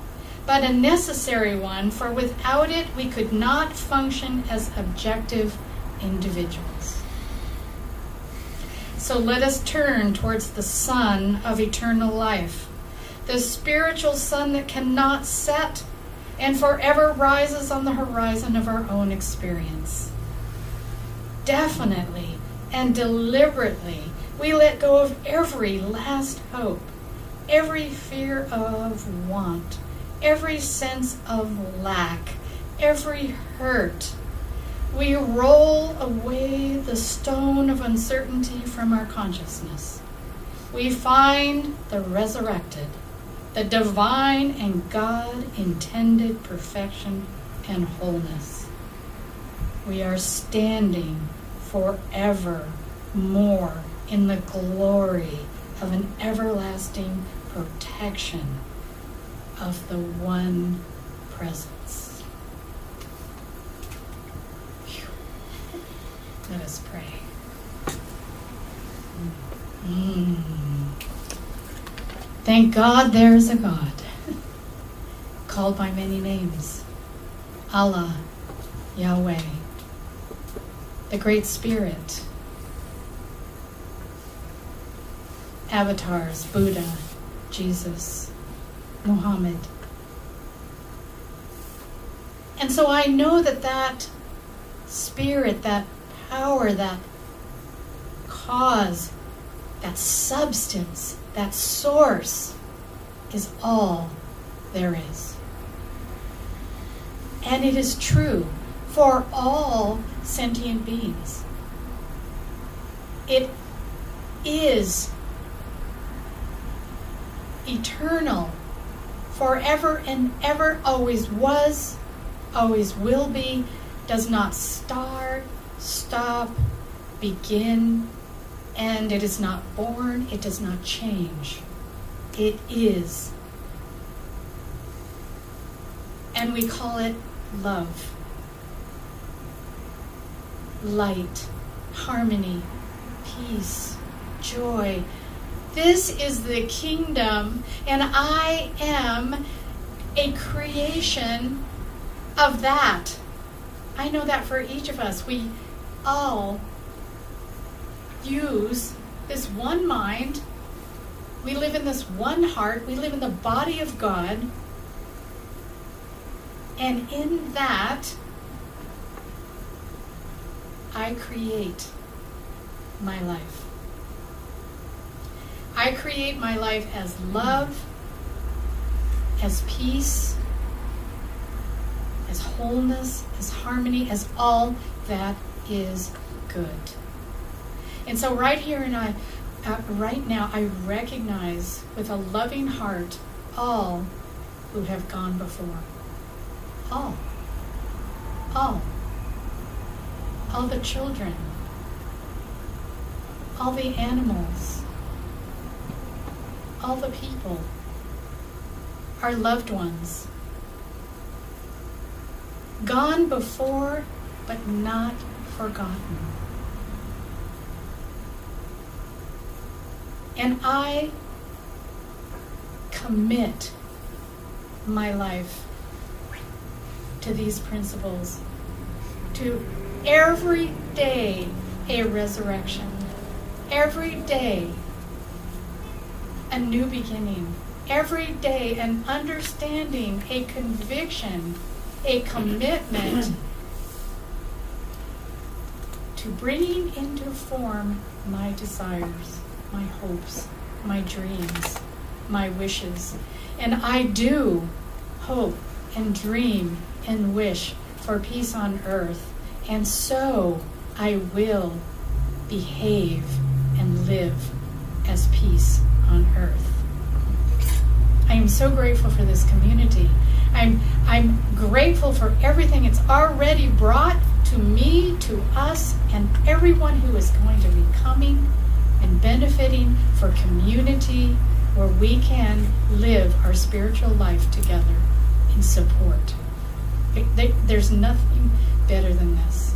but a necessary one, for without it we could not function as objective individuals. So let us turn towards the sun of eternal life, the spiritual sun that cannot set and forever rises on the horizon of our own experience. Definitely and deliberately, we let go of every last hope, every fear of want, every sense of lack, every hurt. We roll away the stone of uncertainty from our consciousness. We find the resurrected, the divine and God-intended perfection and wholeness. We are standing forever more in the glory of an everlasting protection of the one presence. Whew. Let us pray. Thank God there is a God, called by many names. Allah, Yahweh, the Great Spirit, avatars, Buddha, Jesus, Muhammad. And so I know that that spirit, that power, that cause, that substance, that source is all there is. And it is true for all sentient beings. It is eternal, forever and ever, always was, always will be, does not start, stop, begin, and it is not born, it does not change. It is. And we call it love, light, harmony, peace, joy. This is the kingdom, and I am a creation of that. I know that for each of us. We all use this one mind. We live in this one heart. We live in the body of God. And in that, I create my life. I create my life as love, as peace, as wholeness, as harmony, as all that is good. And so right here and right now, I recognize with a loving heart all who have gone before. All the children, all the animals, all the people, our loved ones, gone before but not forgotten. And I commit my life to these principles, to every day a resurrection, every day a new beginning, every day an understanding, a conviction, a commitment to bringing into form my desires, my hopes, my dreams, my wishes. And I do hope and dream and wish for peace on earth, and so I will behave and live as peace on earth. I am so grateful for this community. I'm grateful for everything it's already brought to me, to us, and everyone who is going to be coming and benefiting, for community where we can live our spiritual life together in support. There's nothing better than this.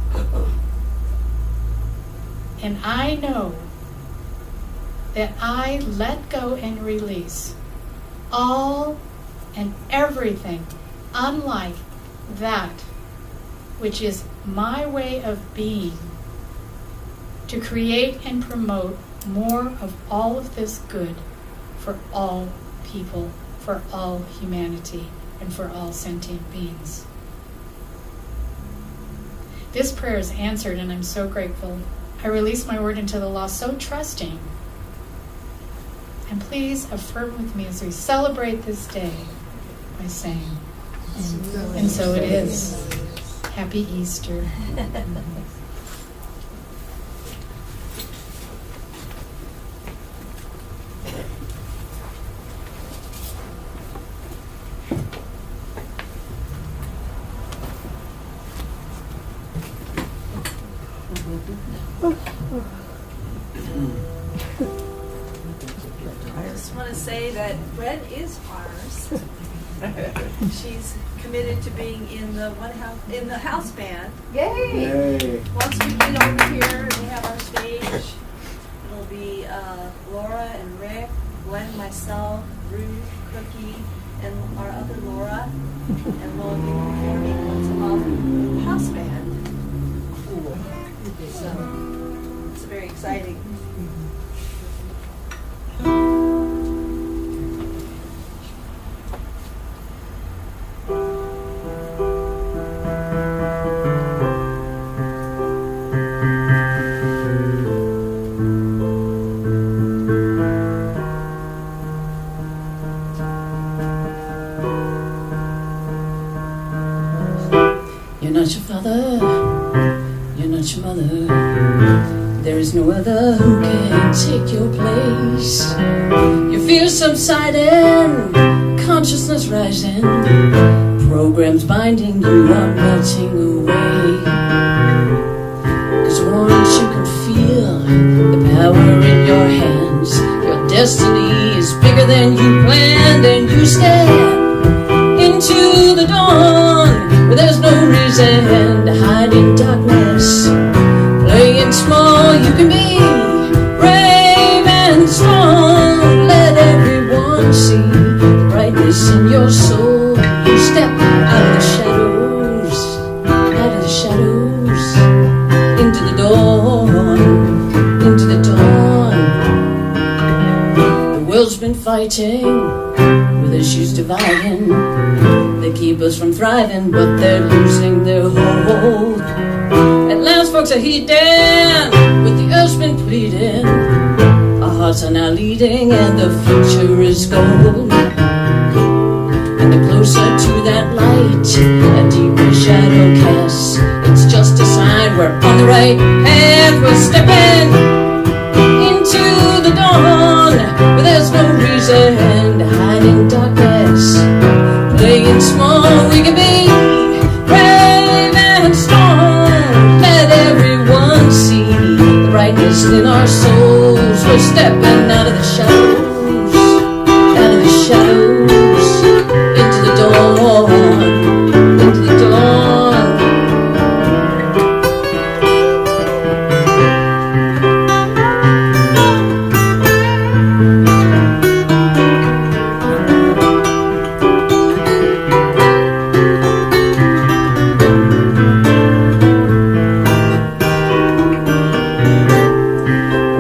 And I know that I let go and release all and everything unlike that which is my way of being, to create and promote more of all of this good for all people, for all humanity, and for all sentient beings. This prayer is answered, and I'm so grateful. I release my word into the law, so trusting. And please affirm with me as we celebrate this day by saying, and so it is. Happy Easter. I just want to say that Gwen is ours. She's committed to being in the house band. Yay! Once we get over here and we have our stage, it'll be Laura and Rick, Gwen, myself, Ruth, Cookie, and our other Laura, and we'll be performing once a month with the house band. Cool. So it's very exciting. You're not your father, you're not your mother. There is no other who can take your place. Your fears subsiding, consciousness rising, programs binding you are melting away. 'Cause once you can feel the power in your hands, your destiny is bigger than you planned, and you step into the dawn where there's no reason to hide in darkness. Playing small, you can be brave and strong. Let everyone see the brightness in your soul. You step out of the shadows, into the dawn, into the dawn. The world's been fighting with issues dividing. They keep us from thriving, but they're losing their hold. At last folks are heeding what the earth's been pleading. Our hearts are now leading and the future is gold. And the closer to that light a deeper shadow casts, it's just a sign we're on the right path. We're stepping into the dawn where there's no reason to hide in darkness. Playing small, we can be brave and strong. Let everyone see the brightness in our souls. We're stepping out of the shadows, into the dawn, into the dawn.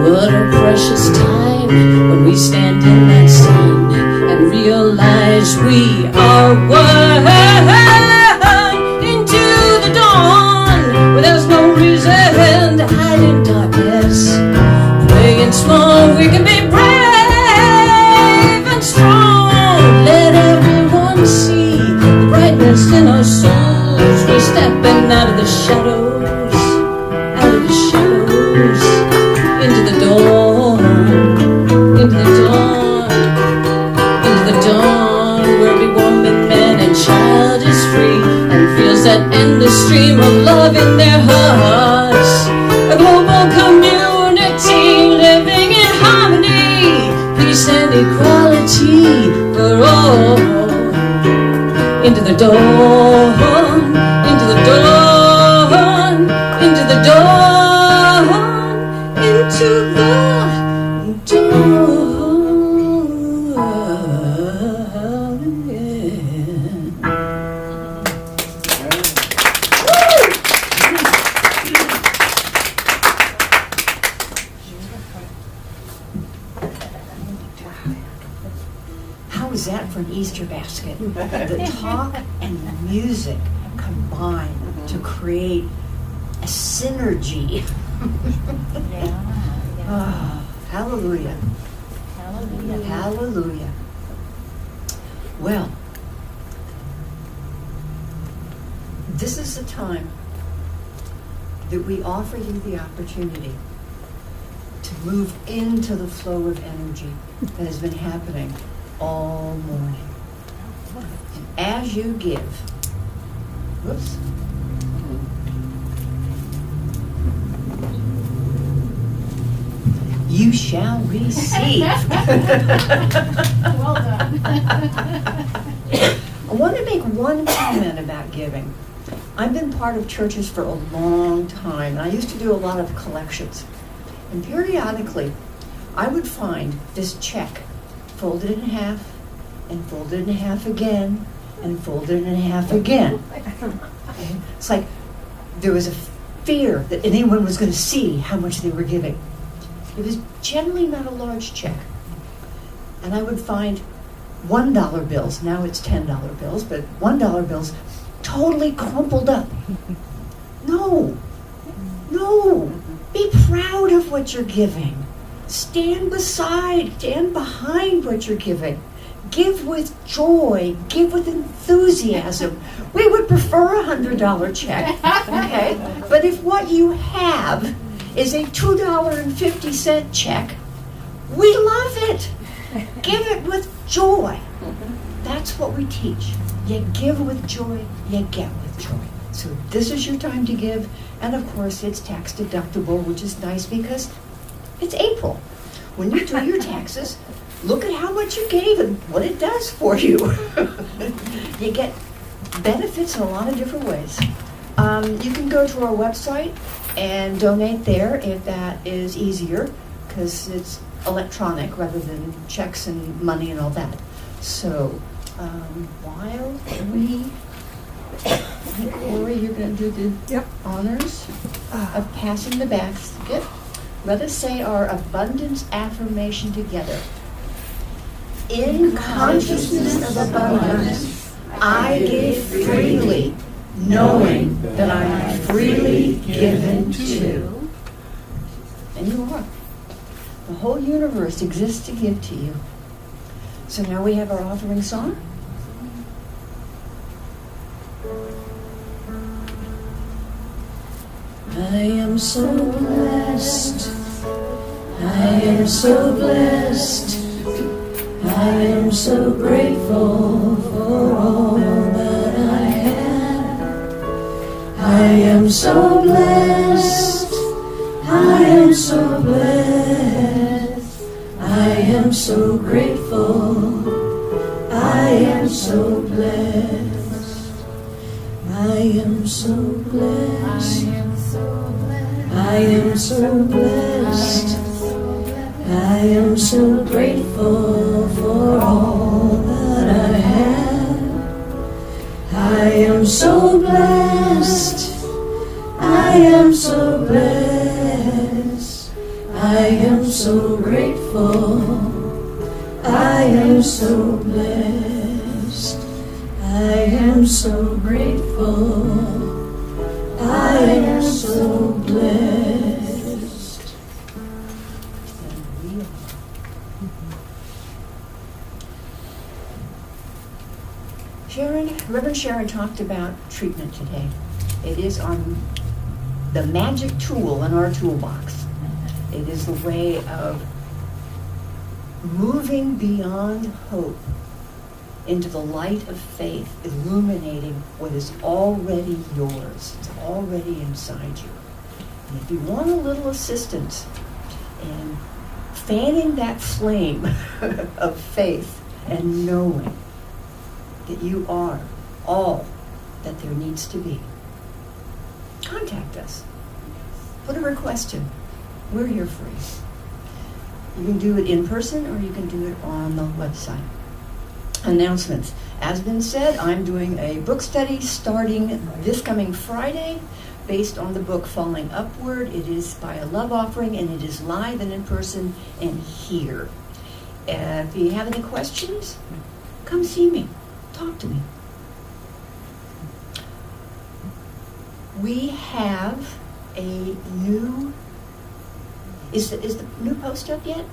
What a precious time when we stand in that sun and realize we are one. Into the dawn where there's no reason to hide in darkness. Playing small, we can be brave and strong. Let everyone see the brightness in our souls. We're stepping out of the shadows, into the dawn, into the dawn, into the dawn, where every woman, man, and child is free and feels that endless stream of love in their hearts. A global community living in harmony, peace and equality for all. Into the dawn, into the dawn, into the dawn, into the dawn. How is that for an Easter basket? The talk and the music combine to create a synergy. Ah, hallelujah. Hallelujah. Well, this is the time that we offer you the opportunity to move into the flow of energy that has been happening all morning. And as you give, whoops. You shall receive. Well done. I want to make one comment about giving. I've been part of churches for a long time, and I used to do a lot of collections. And periodically, I would find this check folded in half, and folded in half again, and folded in half again. It's like there was a fear that anyone was going to see how much they were giving. It was generally not a large check. And I would find $1 bills, now it's $10 bills, but $1 bills totally crumpled up. No, be proud of what you're giving. Stand behind what you're giving. Give with joy. Give with enthusiasm. We would prefer a $100 check, okay? But if what you have is a $2.50 check, we love it. Give it with joy. That's what we teach. You give with joy, you get with joy. So this is your time to give, and of course it's tax deductible, which is nice because it's April. When you do your taxes, look at how much you gave and what it does for you. You get benefits in a lot of different ways. You can go to our website and donate there if that is easier, because it's electronic rather than checks and money and all that. So while we, Lori, you're going to do the honors of passing the basket, let us say our abundance affirmation together. In consciousness of abundance, I give freely, knowing that I am freely given to. And you are. The whole universe exists to give to you. So now we have our offering song. I am so blessed. I am so blessed. I am so grateful for all that I have. I am so blessed. I am so blessed. I am so grateful. I am so blessed. I am so blessed. I am so blessed. I am so grateful for all that I have. I am so blessed. I am so blessed. I am so grateful. I am so blessed. I am so grateful. I am so blessed. Reverend Sharon talked about treatment today. It is the magic tool in our toolbox. It is the way of moving beyond hope into the light of faith, illuminating what is already yours. It's already inside you. And if you want a little assistance in fanning that flame of faith and knowing that you are all that there needs to be, contact us. Put a request in. We're here for you. You can do it in person or you can do it on the website. Announcements. As been said, I'm doing a book study starting this coming Friday based on the book Falling Upward. It is by a love offering and it is live and in person and here. If you have any questions, come see me. Talk to me. We have a new, is the new post up yet?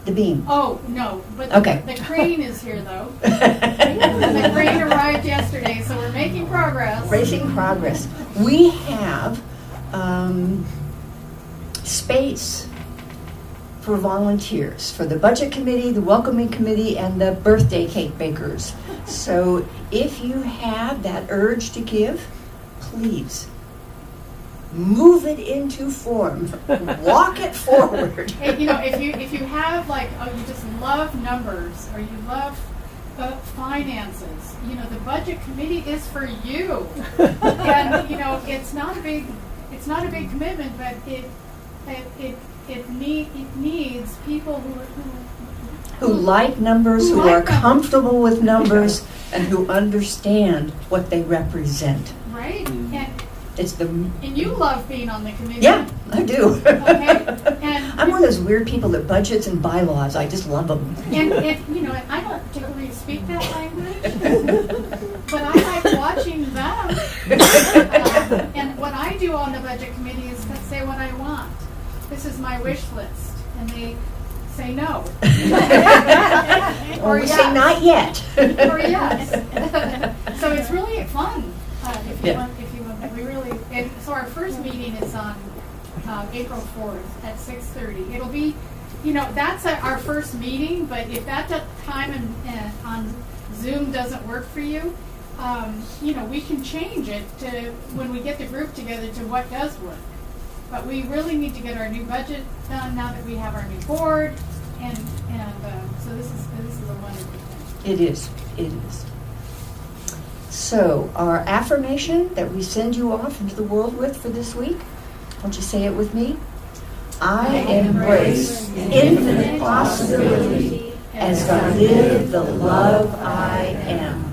The beam. Oh, no, but Okay. the crane is here, though. The crane arrived yesterday, so we're making progress. Making progress. We have space for volunteers, for the budget committee, the welcoming committee, and the birthday cake bakers. So if you have that urge to give, please move it into form. Walk it forward. Hey, if you have you just love numbers or you love finances, the budget committee is for you. And it's not a big commitment, but it needs people who like numbers, who are comfortable with numbers, and who understand what they represent. Right. And you love being on the committee. Yeah, I do. Okay. I'm one of those weird people that budgets and bylaws. I just love them. And I don't typically speak that language, but I like watching them. And what I do on the budget committee is say what I want. This is my wish list, and they say no. Or we say not yet. Or yes. So it's really fun. If you Yeah. want, we really. So our first meeting is on April 4th at 6:30. It'll be, that's our first meeting. But if that time on Zoom doesn't work for you, we can change it to when we get the group together to what does work. But we really need to get our new budget done now that we have our new board, and so this is a wonderful thing. It is. So, our affirmation that we send you off into the world with for this week, won't you say it with me? I embrace infinite possibility as I live the love I am.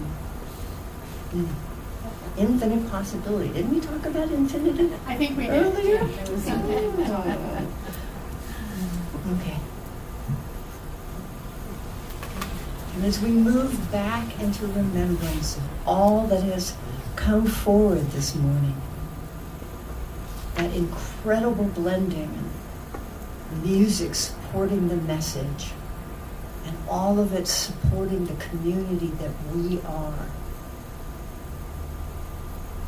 Infinite possibility. Didn't we talk about infinity? I think we did. Earlier? Yeah, there was something. Okay. And as we move back into remembrance of all that has come forward this morning, that incredible blending and music supporting the message, and all of it supporting the community that we are,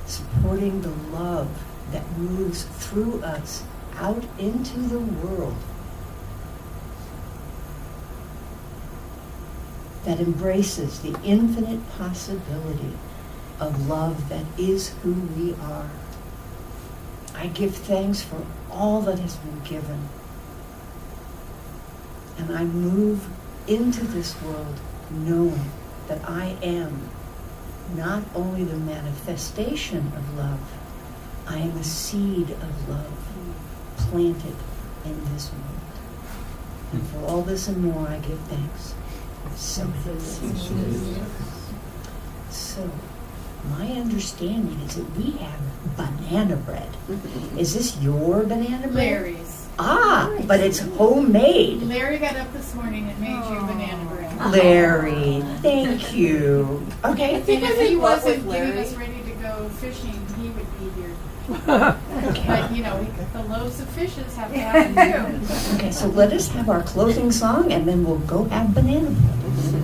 supporting the love that moves through us out into the world, that embraces the infinite possibility of love that is who we are. I give thanks for all that has been given, and I move into this world knowing that I am not only the manifestation of love, I am a seed of love planted in this world. And for all this and more, I give thanks. So my understanding is that we have banana bread. Is this your banana bread? Larry's. But it's homemade. Larry got up this morning and made you banana bread. Larry, thank you. Okay. And if he wasn't getting us ready to go fishing, he would be here. But, the loaves of fishes have to happen too. Okay, so let us have our closing song and then we'll go have banana bread.